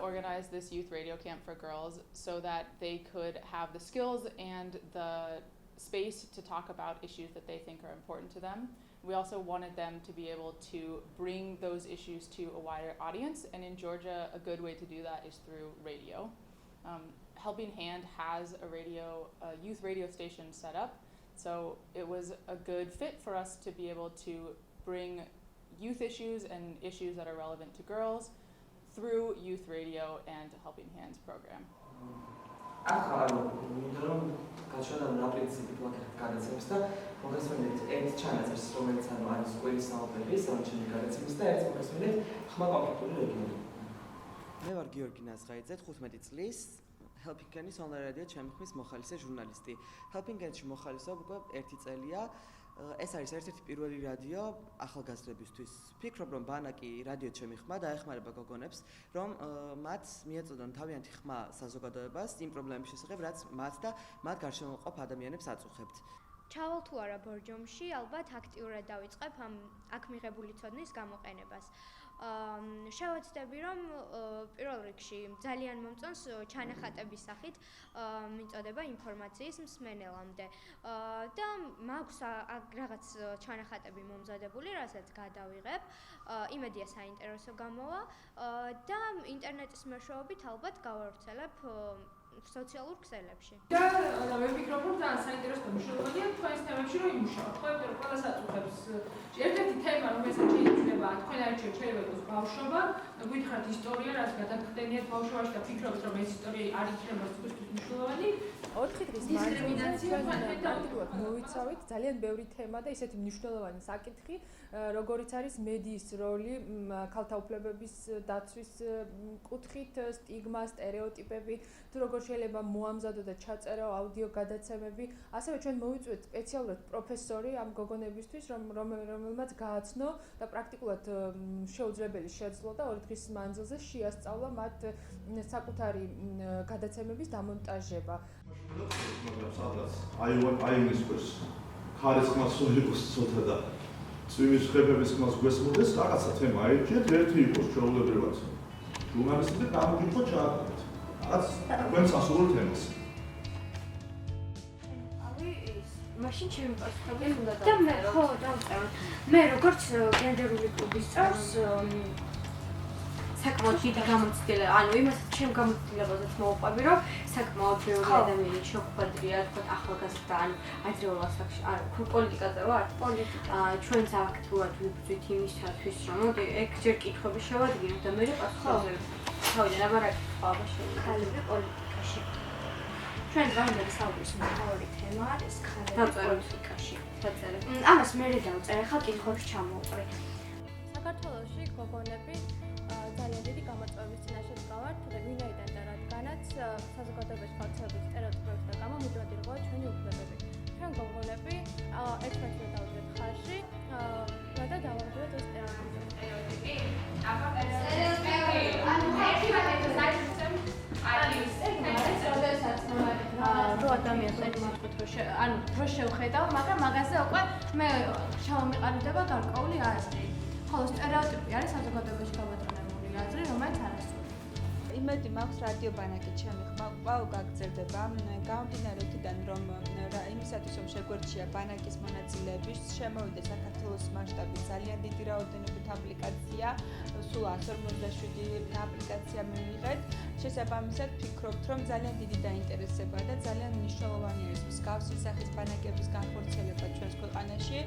organize this youth radio camp for girls so that they could have the skills and the space to talk about issues that they think are important to them. We also wanted them to be able to bring those issues to a wider audience, and in Georgia, a good way to do that is through radio. Helping Hand has a youth radio station set up, so it was a good fit for us to be able to bring youth issues and issues that are relevant to girls through youth radio and Helping Hands program. მე ვარ გიორგი ნაზღაიძე, 15 წლის, Helping Hands online რადიო ჩემი ხმის მოხალისე ჟურნალისტი. Helping Hands-ში მოხალისეობ უკვე 1 წელია. ეს არის ერთ-ერთი პირველი რადიო ახალგაზრდებისთვის. ვფიქრობ, რომ ბანაკი რადიო ჩემი ხმა დაეხმარება გოგონებს, რომ მათ მიეწოდონ თავიანთი ხმა საზოგადოებას იმ პრობლემების შესახებ, რაც მათ და მათ გარშემო მყოფ ადამიანებს აწუხებთ. ჩავალ თუ არა ბორჯომში, ალბათ აქტიურად დავიწყებ აქ მიღებული ცოდნის გამოყენებას. შევეცდები, რომ პირველ რიგში ძალიან მომწონს ჩანახატების სახით მიწოდება ინფორმაციის მსმენელამდე და მაქვს რაღაც ჩანახატები მომზადებული, რასაც გადავიღებ, იმედია საინტერესო გამოვა და ინტერნეტის მეშვეობით ალბათ გავავრცელებ სოციალურ ქსელებში. და მე ვფიქრობ, რომ ძალიან საინტერესო მნიშვნელოვანია თქვენს თემებში რომ იმუშაოთ. ხო, იმიტომ რომ ყველას აწუხებს ერთ-ერთი თემა, რომელსაც შეიძლება თქვენ არჩევთ, შეიძლება იყოს ბავშვობა, გითხრათ ისტორია, რაც გადაგხდენიათ ბავშვობაში და ფიქრობთ, რომ ეს ისტორია არ იქნება თქვენთვის მნიშვნელოვანი. 4 დღის მანძილზე პრაქტიკულად მოვიცავით ძალიან ბევრი თემა და ისეთი მნიშვნელოვანი საკითხი, როგორიც არის მედიის როლი ქალთა უფლებების დაცვის კუთხით, სტიგმა, სტერეოტიპები, თუ როგორ შეიძლება მოამზადო და ჩაწერო აუდიო გადაცემები. ასევე ჩვენ მოვიწვევთ სპეციალურად პროფესორი ამ გოგონებისთვის, რომელმაც გააცნო და პრაქტიკულად შეუძლებელი შეძლო და 2 დღის მანძილზე შეასწავლა მათ საკუთარი გადაცემების დამონტაჟება. მაგრამ სადაც აიმისკვეს ხარისხმას სულიკოს ცოტა და წვიმის ხეფების ხმას გვესმოდეს რაღაცა თემა აიჭიეთ, ერთი იყოს ჩვეულებრივად ჟურნალისტი და გამოგიწყო ჩააკეთეთ რაც თქვენ სასურველ თემას. მაშინ ჩემი პასუხები უნდა და მე ხო დავწერო. მე როგორც გენდერული კლუბის წევრს საკმაოდ დიდი გამოცდილება, ანუ იმასაც ჩემ გამოცდილებაზეც მოვყვები, რომ საკმაოდ ბევრი ადამიანი შეხვედრია, თქო ახალგაზრდა, ანუ ადრეულ ასაკში, ანუ პოლიტიკაზე ვარ? პოლიტიკა. ჩვენც აქტიურად ვიბრძვით იმისათვის, რომ მოდი ეგ ჯერ კითხვები შევადგინოთ და მე პასუხები. თავიდან აბარაკი ხვალ ხალები პოლიტიკაში. ჩვენ დღემდე საუბრის მთავარი თემა არის ქალები პოლიტიკაში. დაწერე. ამას მე დავწერე, ხალ კითხვებს ჩამოვყრი. საქართველოში გოგონები ძალიან დიდი გამოწვევის წინაშე დგავართ, ვინაიდან და რადგანაც საზოგადოებაში გავრცელებული სტერეოტიპების და გამო მუდმივად ირღვევა ჩვენი უფლებები. ჩვენ გოგონები ერთმანეთს დავუძვეთ ხარში და დავამჯეროთ ეს სტერეოტიპი. რო ადამიანს ეთნიკურ ანუ რო შევხედავ, მაგრამ მაგაზე უკვე მე შევამიყარებდება გარკვეული აზრი. ხოლო სტერეოტიპი არის საზოგადოებაში გაბატონებული აზრი, რომელიც არასწორია. იმედი მაქვს რადიო ბანაკი ჩემი ხმა კვლავ გაგრძელდება. გამომდინარე იქიდან, რომ იმისათვის რომ შეგვერჩია ბანაკის მონაწილეების, შემოვიდა საქართველოს მასშტაბით ძალიან დიდი რაოდენობით აპლიკაცია, სულ 157 აპლიკაცია მივიღეთ. შესაბამისად ვფიქრობთ, რომ ძალიან დიდი დაინტერესება და ძალიან მნიშვნელოვანი არის მსგავსი სახის ბანაკების განხორციელება ჩვენს ქვეყანაში.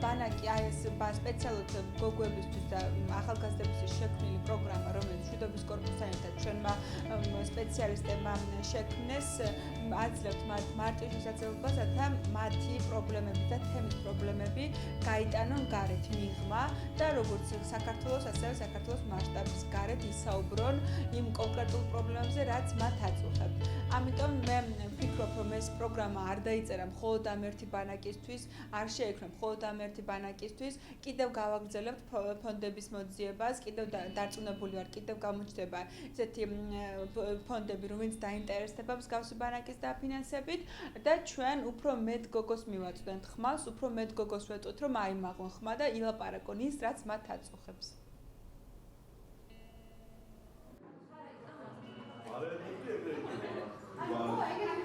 ბანაკი აი ეს სპეციალურად გოგოებისთვის და ახალგაზრდებისთვის შექმნილი პროგრამა, რომელიც მშვიდობის კორპუსთან ერთად ჩვენმა სპეციალისტებმა შექმნეს, აძლევთ მათ მარტივ შესაძლებლობას, რათა მათი პრობლემები და თემის პრობლემები გაიტანონ გარეთ მიღმა და როგორც საქართველოს, ასევე საქართველოს მასშტაბის გარეთ ისაუბრონ იმ კონკრეტულ პრობლემებზე, რაც მათ აწუხებთ. ამიტომ მე ვფიქრობ, რომ ეს პროგრამა არ დაიწერა მხოლოდ ამ ერთი ბანაკისთვის, არ შეექმნა მხოლოდ ამ ერთი ბანაკისთვის, კიდევ გავაგრძელებთ ფონდების მოძიებას, კიდევ დარწმუნებული ვარ, კიდევ გამოჩნდება ესეთი ფონდები, რომელიც დაინტერესდება მსგავსი ბანაკის დაფინანსებით და ჩვენ უფრო მეტ გოგოს მივაწვდენთ ხმას, უფრო მეტ გოგოს ვეტყვით, რომ აიმაღლონ ხმა და ილაპარაკონ ის, რაც მათ აწუხებს. არა, ეგრე იქნება. ანუ ეგრე